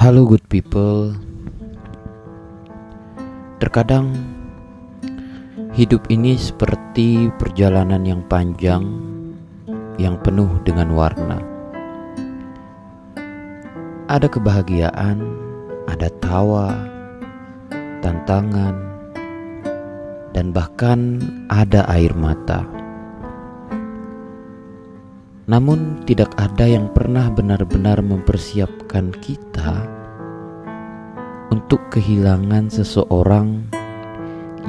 Halo good people. Terkadang hidup ini seperti perjalanan yang panjang, yang penuh dengan warna. Ada kebahagiaan, ada tawa, tantangan, dan bahkan ada air mata. Namun tidak ada yang pernah benar-benar mempersiapkan kita untuk kehilangan seseorang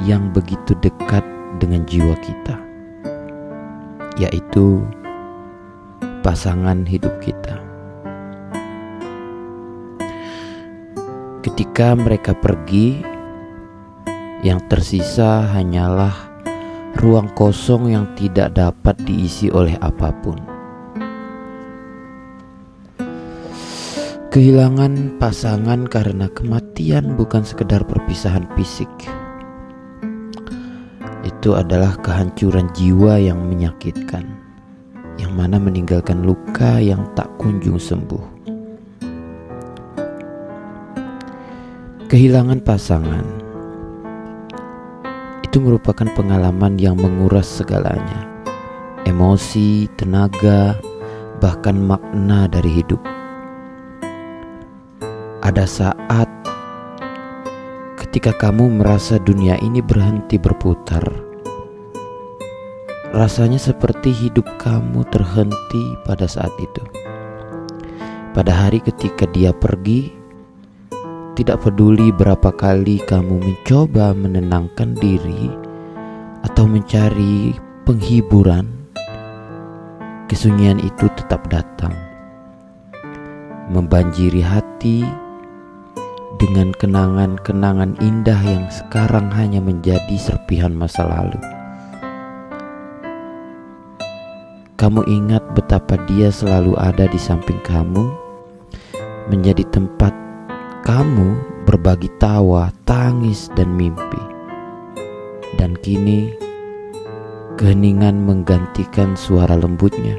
yang begitu dekat dengan jiwa kita, yaitu pasangan hidup kita. Ketika mereka pergi, yang tersisa hanyalah ruang kosong yang tidak dapat diisi oleh apapun. Kehilangan pasangan karena kematian bukan sekedar perpisahan fisik. Itu adalah kehancuran jiwa yang menyakitkan, yang mana meninggalkan luka yang tak kunjung sembuh. Kehilangan pasangan itu merupakan pengalaman yang menguras segalanya, emosi, tenaga, bahkan makna dari hidup. Ada saat ketika kamu merasa dunia ini berhenti berputar. Rasanya seperti hidup kamu terhenti pada saat itu. Pada hari ketika dia pergi, tidak peduli berapa kali kamu mencoba menenangkan diri atau mencari penghiburan, kesunyian itu tetap datang, membanjiri hati dengan kenangan-kenangan indah yang sekarang hanya menjadi serpihan masa lalu. Kamu ingat betapa dia selalu ada di samping kamu, menjadi tempat kamu berbagi tawa, tangis, dan mimpi. Dan kini keheningan menggantikan suara lembutnya,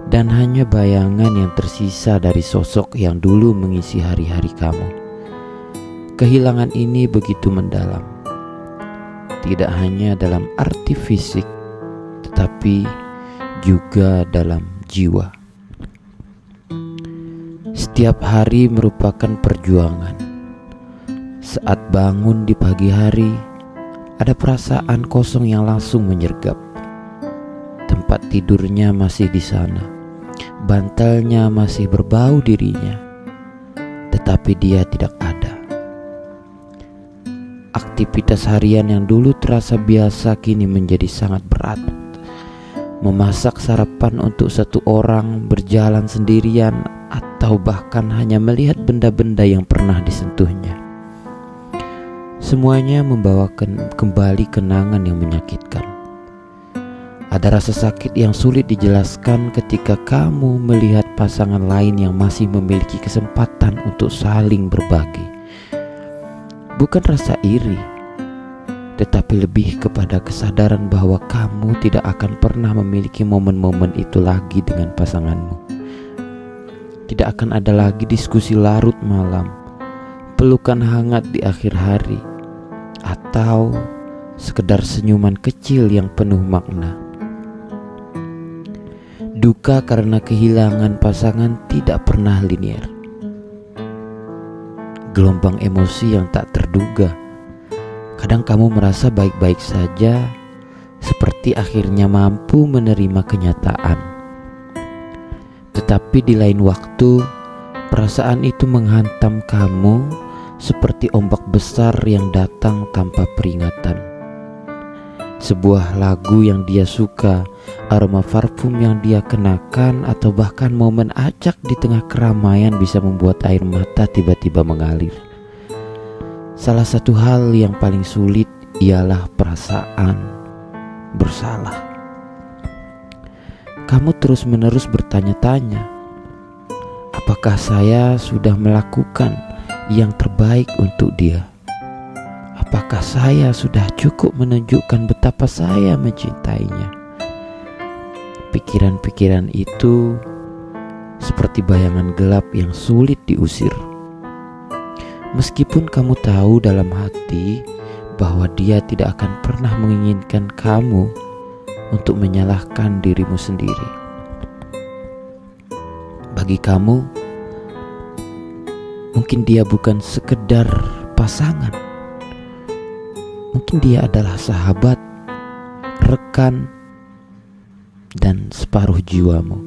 dan hanya bayangan yang tersisa dari sosok yang dulu mengisi hari-hari kamu. Kehilangan ini begitu mendalam, tidak hanya dalam arti fisik, tetapi juga dalam jiwa. Setiap hari merupakan perjuangan. Saat bangun di pagi hari, ada perasaan kosong yang langsung menyergap. Tempat tidurnya masih di sana, bantalnya masih berbau dirinya, tetapi dia tidak ada. Aktivitas harian yang dulu terasa biasa kini menjadi sangat berat. Memasak sarapan untuk satu orang, berjalan sendirian, atau bahkan hanya melihat benda-benda yang pernah disentuhnya. Semuanya membawakan kembali kenangan yang menyakitkan. Ada rasa sakit yang sulit dijelaskan ketika kamu melihat pasangan lain yang masih memiliki kesempatan untuk saling berbagi. Bukan rasa iri, tetapi lebih kepada kesadaran bahwa kamu tidak akan pernah memiliki momen-momen itu lagi dengan pasanganmu. Tidak akan ada lagi diskusi larut malam, pelukan hangat di akhir hari, atau sekedar senyuman kecil yang penuh makna. Duka karena kehilangan pasangan tidak pernah linier. Gelombang emosi yang tak terduga. Kadang kamu merasa baik-baik saja, seperti akhirnya mampu menerima kenyataan. Tetapi di lain waktu, perasaan itu menghantam kamu seperti ombak besar yang datang tanpa peringatan. Sebuah lagu yang dia suka, aroma parfum yang dia kenakan, atau bahkan momen acak di tengah keramaian bisa membuat air mata tiba-tiba mengalir. Salah satu hal yang paling sulit ialah perasaan bersalah. Kamu terus-menerus bertanya-tanya, apakah saya sudah melakukan yang terbaik untuk dia? Apakah saya sudah cukup menunjukkan betapa saya mencintainya? Pikiran-pikiran itu seperti bayangan gelap yang sulit diusir. Meskipun kamu tahu dalam hati bahwa dia tidak akan pernah menginginkan kamu untuk menyalahkan dirimu sendiri. Bagi kamu, mungkin dia bukan sekedar pasangan. Mungkin dia adalah sahabat, rekan, dan separuh jiwamu,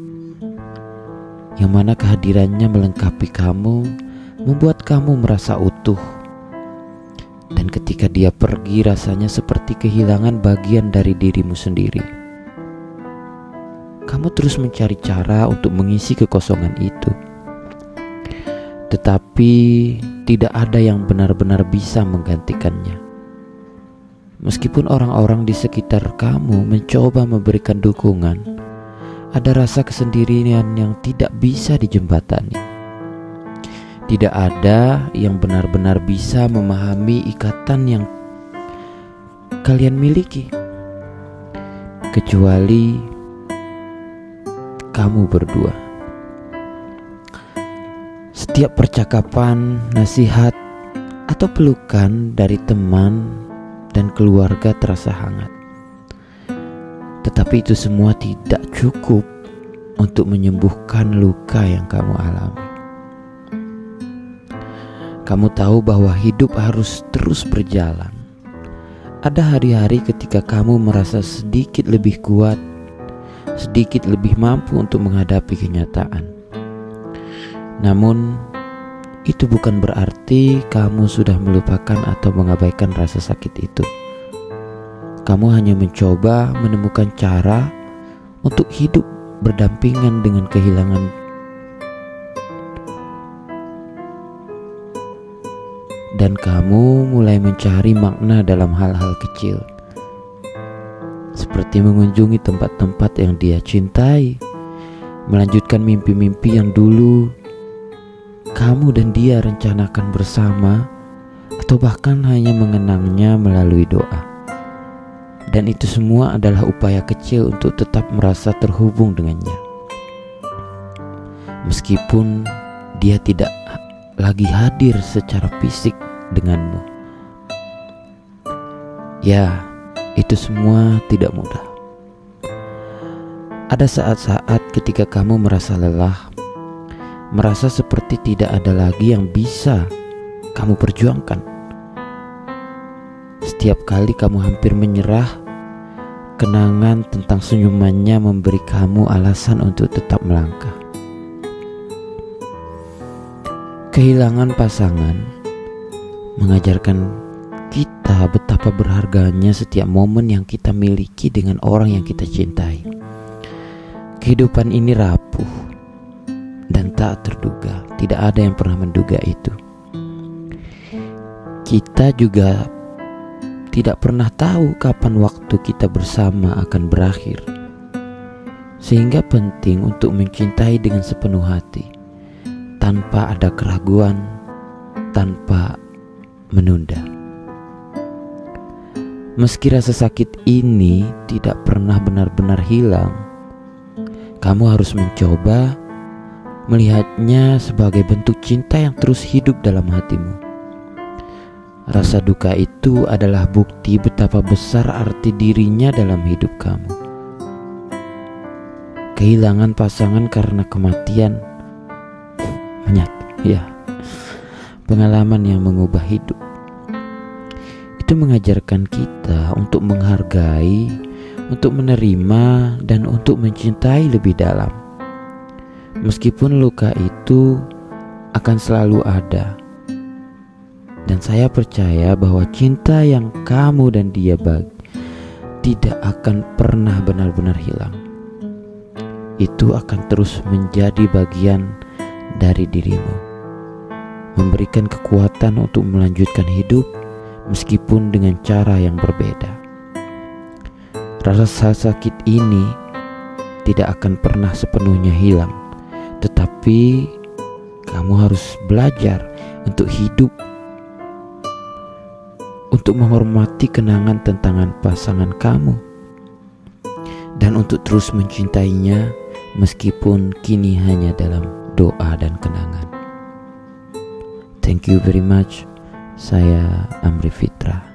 yang mana kehadirannya melengkapi kamu, membuat kamu merasa utuh. Dan ketika dia pergi, rasanya seperti kehilangan bagian dari dirimu sendiri. Kamu terus mencari cara untuk mengisi kekosongan itu, tetapi tidak ada yang benar-benar bisa menggantikannya. Meskipun orang-orang di sekitar kamu mencoba memberikan dukungan, ada rasa kesendirian yang tidak bisa dijembatani. Tidak ada yang benar-benar bisa memahami ikatan yang kalian miliki, kecuali kamu berdua. Setiap percakapan, nasihat, atau pelukan dari teman dan keluarga terasa hangat. Tetapi itu semua tidak cukup untuk menyembuhkan luka yang kamu alami. Kamu tahu bahwa hidup harus terus berjalan. Ada hari-hari ketika kamu merasa sedikit lebih kuat, sedikit lebih mampu untuk menghadapi kenyataan. Namun, itu bukan berarti kamu sudah melupakan atau mengabaikan rasa sakit itu. Kamu hanya mencoba menemukan cara untuk hidup berdampingan dengan kehilangan. Dan kamu mulai mencari makna dalam hal-hal kecil, seperti mengunjungi tempat-tempat yang dia cintai, melanjutkan mimpi-mimpi yang dulu kamu dan dia rencanakan bersama, atau bahkan hanya mengenangnya melalui doa. Dan itu semua adalah upaya kecil untuk tetap merasa terhubung dengannya, meskipun dia tidak lagi hadir secara fisik denganmu. Ya, itu semua tidak mudah. Ada saat-saat ketika kamu merasa lelah, merasa seperti tidak ada lagi yang bisa kamu perjuangkan. Setiap kali kamu hampir menyerah, kenangan tentang senyumannya memberi kamu alasan untuk tetap melangkah. Kehilangan pasangan mengajarkan kita betapa berharganya setiap momen yang kita miliki dengan orang yang kita cintai. Kehidupan ini rapuh dan tak terduga. Tidak ada yang pernah menduga itu. Kita juga tidak pernah tahu kapan waktu kita bersama akan berakhir. Sehingga penting untuk mencintai dengan sepenuh hati, tanpa ada keraguan, tanpa menunda. Meski rasa sakit ini tidak pernah benar-benar hilang, kamu harus mencoba melihatnya sebagai bentuk cinta yang terus hidup dalam hatimu. Rasa duka itu adalah bukti betapa besar arti dirinya dalam hidup kamu. Kehilangan pasangan karena kematian, pengalaman yang mengubah hidup. Itu mengajarkan kita untuk menghargai, untuk menerima, dan untuk mencintai lebih dalam. Meskipun luka itu akan selalu ada, dan saya percaya bahwa cinta yang kamu dan dia tidak akan pernah benar-benar hilang. Itu akan terus menjadi bagian dari dirimu, memberikan kekuatan untuk melanjutkan hidup meskipun dengan cara yang berbeda. Rasa sakit ini tidak akan pernah sepenuhnya hilang, tetapi kamu harus belajar untuk hidup, untuk menghormati kenangan tentang pasangan kamu, dan untuk terus mencintainya meskipun kini hanya dalam doa dan kenangan. Thank you very much. Saya Amri Fitra.